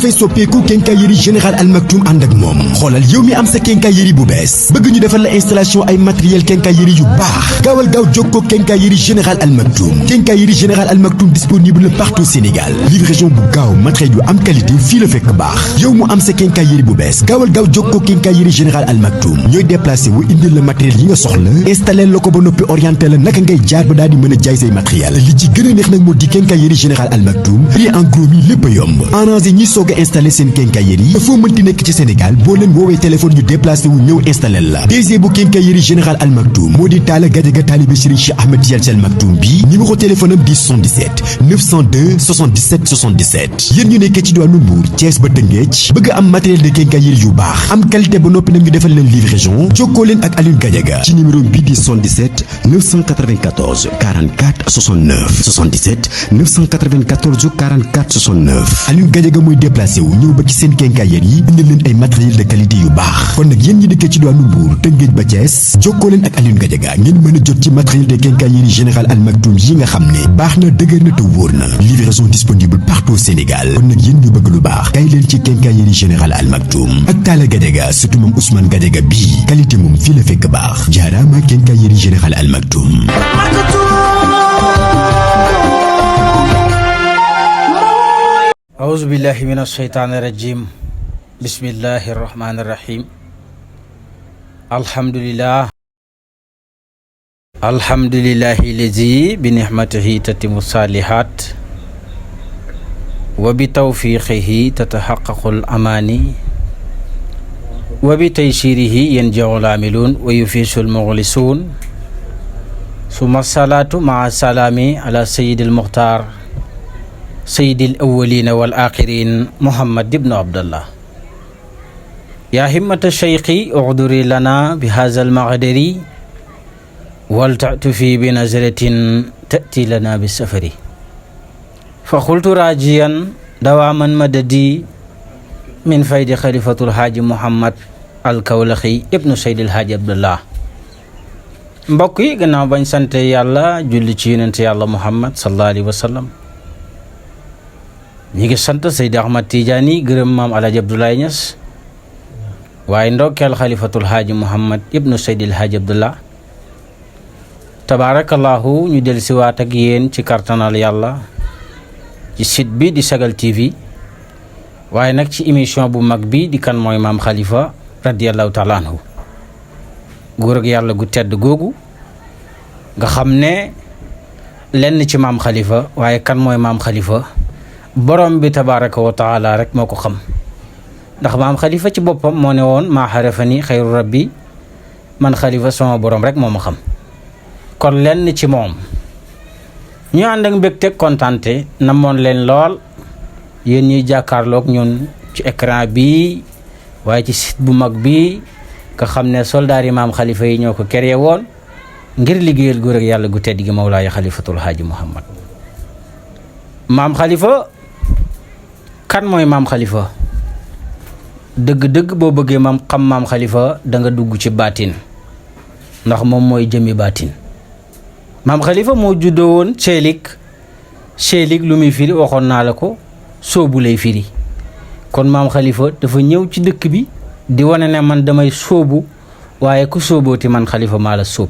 dafay soppeeku quincaillerie générale Al Maktoum ànd ak moom. xoolal yow mi am sa quincaillerie bu bees bëgg ñu defal la installation ay matériel quincaillerie yu baax gaawal gaaw jokkoo quincaillerie générale Al Maktoum. quincaillerie générale Al Maktoum disponible partout Sénégal. livraison bu gaaw matériel yu am qualité fii la fekk baax. yow mu am sa quincaillerie bu bees gaawal gaaw jokkoo quincaillerie générale Al Maktoum. ñooy déplacé wu indil la matériel yi nga soxla installé la ko ba noppi orienté la naka ngay jaar ba daal di mën a jaay say matériel. li ci gën a neex nag moo di quincaillerie générale Al Maktoum prix en gros mi lépp a yomb. arrangé ñi soog a installé seen quincaillerie yi foo mënti nekk ci Sénégal boo leen woowee téléphone ñu déplacé wu ñëw installé la. DG bu quincaillerie générale Al Maktoum moo di Talla Gadiaga taalibe Serigne Cheikh Ahmed Tidiane Sy Al Maktoum bi numéro téléphone am di 77 902 77 77. yéen ñu nekkee ci diwaanu Mbour Thiès ba Tëngéej bëgg am matériel de quincaillerie yu baax am qualité ba noppi nag ñu defal leen livraison jokkoo leen ak Aliou Gadiaga ci numéro bi di 77 994 44 69 77 994 44 69. Aliou Gadiaga mooy déplacé wu ñëw ba ci seen quincaillerie yi indi leen ay matériel de qualité yu baax. kon nag yéen ñi dëkkee ci diwaanu Mbour Tëngéej ba Thiès jokkoo leen ak Aliou Gadiaga ngeen mën a jot ci matériel de quincaillerie générale Al Maktoum yi nga xam ne baax na dëgër na te wóor na. livraison disponible partout au Sénégal. kon nag yéen ñu bëgg lu baax kay leen ci quincaillerie générale Al Maktoum ak Talla Gadiaga surtout moom Ousmane Gadiaga bii qualité moom fii la fekk baax. jaaraama quincaillerie générale Al Maktoum. أعوذ بالله من الشيطان الرجيم بسم الله الرحمن الرحيم الحمد لله الذي بنعمته تتم الصالحات وبتوفيقه تتحقق الأماني وبتيسيره ينجح العاملون ويفيز المخلصون ثم الصلاة مع السلام على سيد المختار سيد الأولين والآخرين محمد بن عبد الله. يا همة الشيخ اغدري لنا بهذا المقدر ولتعطفي بنظرة تأتي لنا بالسفر. فقلت راجيا دواما مددي من فيد خليفة الحاج محمد الكولخي ابن سيد الحاج عبد الله. mbokk yi gannaaw bañ sante yàlla julli ci yonent yàlla Muhammad sallallahu alayhi wa sallam ñi ngi sant Seydi Ahmad Tidiane gërëm maam Alaaji Abdoulaye Niass waaye ndokkeel xalifatul haaji Muhammad ibnu Seydil Haaji Abdullah. tabaarakallahu ñu del siwaat ak yéen ci kartanal yàlla ci site bi di Sagal TV waaye nag ci émission bu mag bi di kan mooy maam Khalifa radiyallahu taala anhu. góor ak yàlla gu tedd googu nga xam ne lenn ci maam Khalifa waaye kan mooy maam Khalifa borom bi tabaaraka wa taala rek moo ko xam ndax maam Khalifa ci boppam moo ne woon maa xarafani xayru rabbi man Khalifa sama borom rek moo ma xam. kon lenn ci moom ñu ànd ak mbégte kontante namoon leen lool yéen ñuy jàkkaarloog ñun ci écran bi waaye ci site bu mag bi nga xam ne soldaar yi maam Khalifa yi ñoo ko créé woon ngir liggéeyal góor ak yàlla gu tedd gi Mawlaaya Khalifatul Haaji Muhammad. maam Khalifa kan mooy maam Khalifa dëgg-dëgg boo bëggee xam maam Khalifa da nga dugg ci baatin ndax moom mooy jëmi baatin. maam Khalifa moo juddoo woon Ceelik lu muy firi waxoon naa la ko sóobu lay firi kon maam Khalifa dafa ñëw ci dëkk bi di wane ne man damay sóobu waaye ku sóobooti man Khalifa maa la sóob.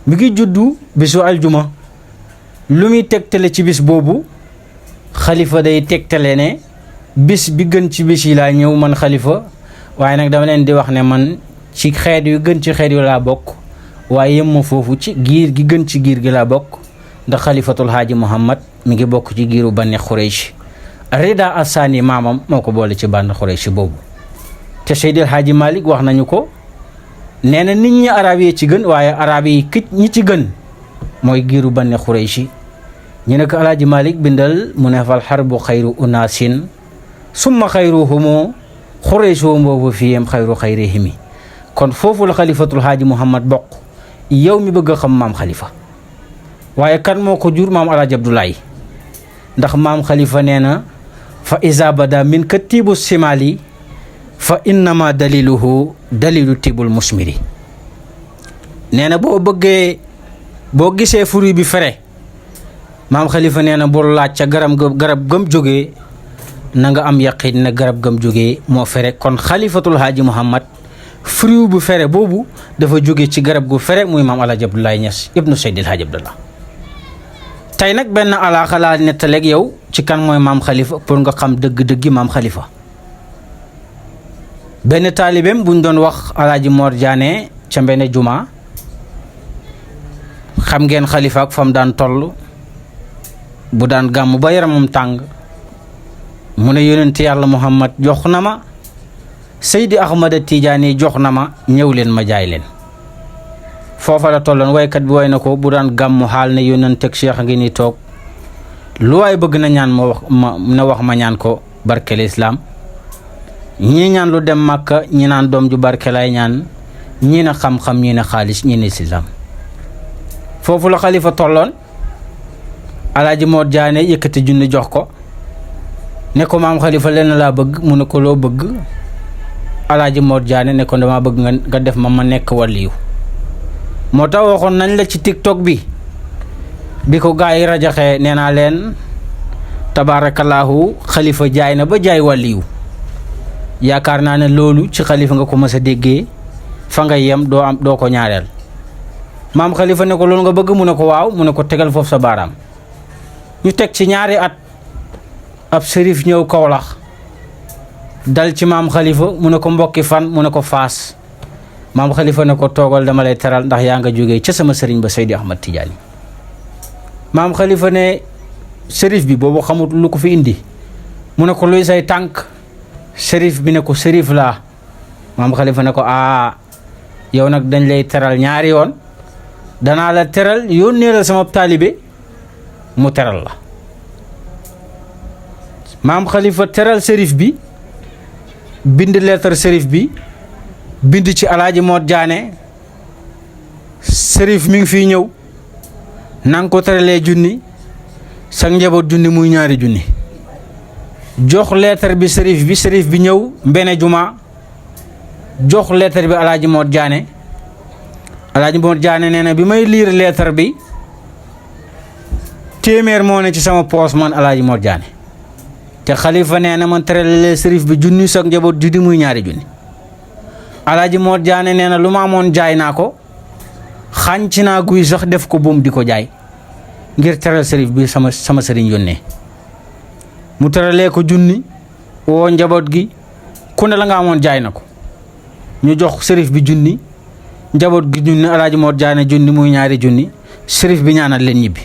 mi ngi juddu bisu aljuma lu muy tegtale ci bis boobu Khalifa day tegtale ne bis bi gën ci bis yi laa ñëw man Khalifa waaye nag dama leen di wax ne man ci xeet yu gën ci xeet yu laa bokk waaye yem ma foofu ci giir gi gën ci giir gi laa bokk ndax Khalifatul Haaji Muhammad mi ngi bokk ci giiru Bani Xuraysh. Rida Assaani maamam moo ko boole ci Bani Xuraysh boobu te Seydil Haaji Malik wax nañu ko nee na nit ñi arab yi ci gën waaye arab yi ñi ci gën mooy giiru Bani Xuraysh. ñu ne ko Alaaji Malik bindal mu ne fal xarbu xayru unaasin summa xayruhumu xurayshum boobu fiyem xayru xayrihimi. kon foofu la Khalifatul Haaji Muhammad bokk yow mi bëgg a xam maam Khalifa waaye kan moo ko jur maam Alaaji Abdoulaye ndax maam Khalifa nee na fa iza bada min ka tiibu simali fa innama daliluhu dalilu tiibul musmiri. nee na boo gisee fruit bi fere maam Khalifa nee na bul laaj ca garab gëm jógee na nga am yaqin na garab gam jógee moo fere. kon xalifatul haaji Muhammad fruit bu fere boobu dafa jóge ci garab gu fere muy maam Alaaji Abdoulaye Niass ibnu Seydil Haaji Abdallah. tey nag benn alaaxa laa nettaleeg yow ci kan mooy maam Khalifa pour nga xam dëgg-dëggi maam Khalifa. benn taalibeem buñ doon wax Alaaji Mor Diané ca Mbene Juma xam ngeen Khalifa ak fam daan toll bu daan gàmm ba yaramam tàng mu ne yonent yàlla Muhammad jox na ma Seydi Ahmada Tidiane jox na ma ñëw leen ma jaay leen. foofa la tolloon waykat bi way na ko bu daan gàmmu xaal ne yonent ak Cheikh a ngi ni toog lu waay bëgg na ñaan na wax ma ñaan ko barkeel islaam. ñii ñaan lu dem Makka ñi naan doom ju barke lay ñaan ñii na xam-xam ñii na xaalis ñii na islaam. foofu la Khalifa tolloon. Alaaji Mor Diané yëkkati junni jox ko ne ko maam Khalifa lenn laa bëgg mu ne ko loo bëgg. Alaaji Mor Diané ne ko dama bëgg nga def ma nekk waliyu. moo tax waxoon nañ la ci TikTok bi ko gaa yi rajaxee nee naa leen tabaarakallaahu Khalifa jaay na ba jaay waliyu. yaakaar naa ne loolu ci Khalifa nga ko mës a déggee fa nga yem doo ko ñaareel. maam Khalifa ne ko loolu nga bëgg mu ne ko waaw mu ne ko tegal foofu sa baaraam. ñu teg ci ñaari at ab sërif ñëw Kawlax dal ci maam Khalifa mu ne ko mbokki fan mu ne ko Faas. maam Khalifa ne ko toogal dama lay teral ndax yaa nga jógee ca sama sëriñ ba Seydi Ahmad Tidiane. maam Khalifa ne sërif bi boobu xamut lu ko fi indi mu ne ko luy say tànk. sërif bi ne ko sërif laa. maam Khalifa ne ko yow nag dañ lay teral ñaari yoon danaa la teral yónnee la sama taalibe mu teral la. maam Khalifa teral sërif bi bind lettre sërif bi bind ci Alaaji Mor Diané sërif mi ngi fii ñëw nanga ko teralee junni sa njaboot junni muy ñaari junni. jox lettre bi sërif bi ñëw Mbene Juma jox lettre bi Alaaji Mor Diané. Alaaji Mor Diané nee na bi may liir lettre bi téeméer moo ne ci sama poos man Alaaji Mor Diané te Khalifa nee na man teralee sërif bi junni sa njaboot junni muy ñaari junni. Alaaji Mor Diané nee na lu ma amoon jaay naa ko xànc naa guy sax def ko buum di ko jaay ngir teral sërif bi sama sëriñ yónnee. mu teralee ko junni woo njaboot gi ku ne la nga amoon jaay na ko ñu jox sërif bi junni njaboot gi junni Alaaji Mor Diané junni muy ñaari junni sërif bi ñaanal leen ñibbi.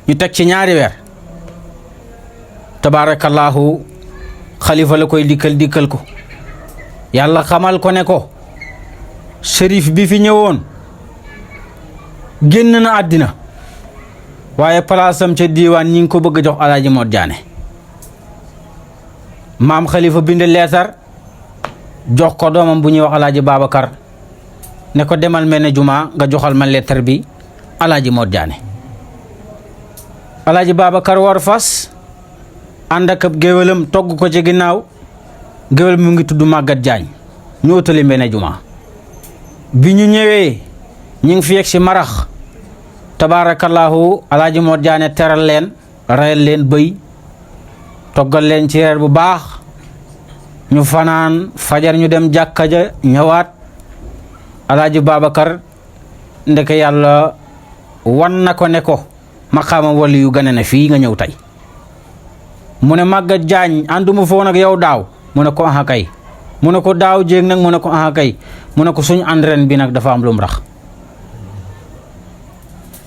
ñu teg ci ñaari weer tabaarakallaahu Khalifa la koy dikkal ko yàlla xamal ko ne ko sërif bi fi ñëwoon génn na àddina waaye palaasam ca diiwaan ñi ngi ko bëgg a jox Alaaji Mor Diané. maam Khalifa bind leetar jox ko doomam bu ñuy wax Alaaji Babacar ne ko demal Mbene Juma nga joxal ma leetar bi Alaaji Mor Diané. Alaaji Babacar war fas ànd ak ab géwélam togg ko ci ginnaaw géwél mu ngi tudd Maguette Diagne ñu utali Mbene Juma. bi ñu ñëwee ñi ngi fi yegg si marax tabaarakallaahu Alaaji Mor Diané teral leen reyal leen bëy toggal leen ci reer bu baax ñu fanaan fajar ñu dem jàkka ja ñëwaat Alaaji Babacar ndeke yàlla wan na ko ne ko maqaama wali yu gane na fii nga ñëw tey. mu ne Maguette Diagne ànduma foon ak yow daaw mu ne ko aha kay mu ne ko daaw jéeg nag mu ne ko aha kay mu ne ko suñu ànd ren bi nag dafa am lu mu rax.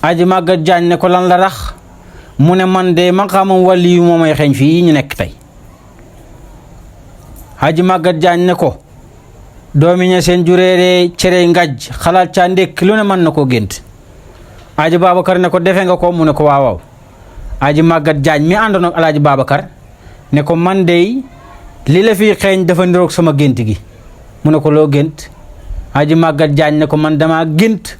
Aji Maguette Diagne ne ko lan la rax mu ne man de maqaamam wali yu moo may xeeñ fii ñu nekk tey. Aji Maguette Diagne ne ko doomi ña seen jureere cere ngaj xalaat caa ndékki lu ne mën na koo gént. Aji Babacar ne ko defe nga ko mu ne ko waaw. Aji Maguette Diagne mi àndoon ak Alaaji Babacar ne ko man de li la fi xeeñ dafa niroog sama gént gi mu ne ko loo gént. Aji Maguette Diagne ne ko man dama gént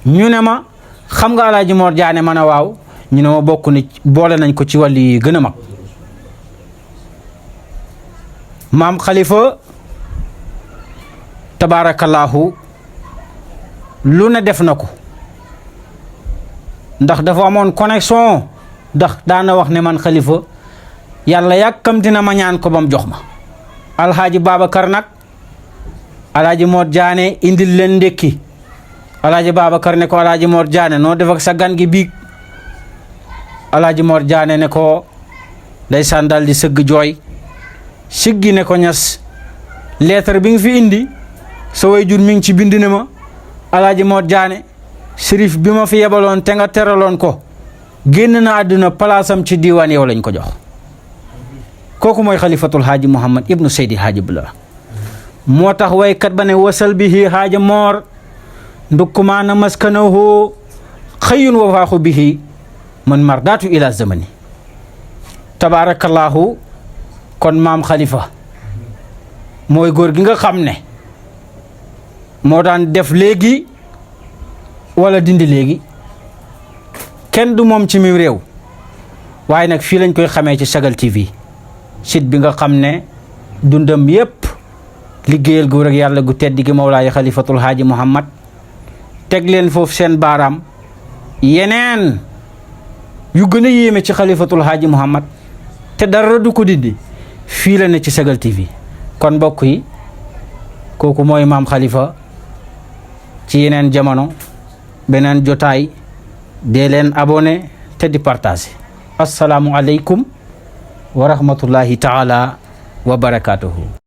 ñu ne ma xam nga Alaaji Mor Diané ma ne waaw ñu ne ma bokk ni boole nañ ko ci wàlli yi gën a mag. maam Khalifa tabaarakallaahu lu ne def na ko ndax dafa amoon connexion ndax daana wax ne man Khalifa yàlla yàkkamti na ma ñaan ko bam jox ma. alxaaji Babacar nag alaaji Mor Jaane indil leen ndékki. alaaji Babacar ne ko alaaji Mor Jaane noo def ak sa gan gi biig. alaaji Mor Jaane ne ko ndeysaan daal di sëgg jooy siggi ne ko ñas lettre bi nga fi indi sa waajur mi ngi ci bind ne ma alaaji Mor Jaane sërif bi ma fi yebaloon te nga teraloon ko génn na àdduna palaasam ci diiwaan yow lañ ko jox. kooku mooy xalifatul haaji Muhammad ibnu Seydi Haaji Abdullah. moo tax waykat ba ne wasal bihi haaja moor ndukkumaana maskanahu xëyun wa waaxu bihi man mardaatu ila zamani. tabaarakallaahu kon maam xalifa mooy góor gi nga xam ne moo daan def léegi wala dindi léegi kenn du moom ci mim réew waaye nag fii lañ koy xamee ci Sagal TV site bi nga xam ne dundam yépp liggéeyal góor ak yàlla gu tedd gi mawlaay xalifatul haaji Muhammad teg leen foofu seen baaraam yeneen yu gën a yéeme ci xalifatul haaji Muhammad te dara du ko dindi fii la ne ci Sagal TV. kon mbokk yi kooku mooy maam xalifa ci yeneen jamono beneen jotaay dee leen abonné te di partage. assalaamu aleykum wa rahmatullahi taala wa barakaatuhu.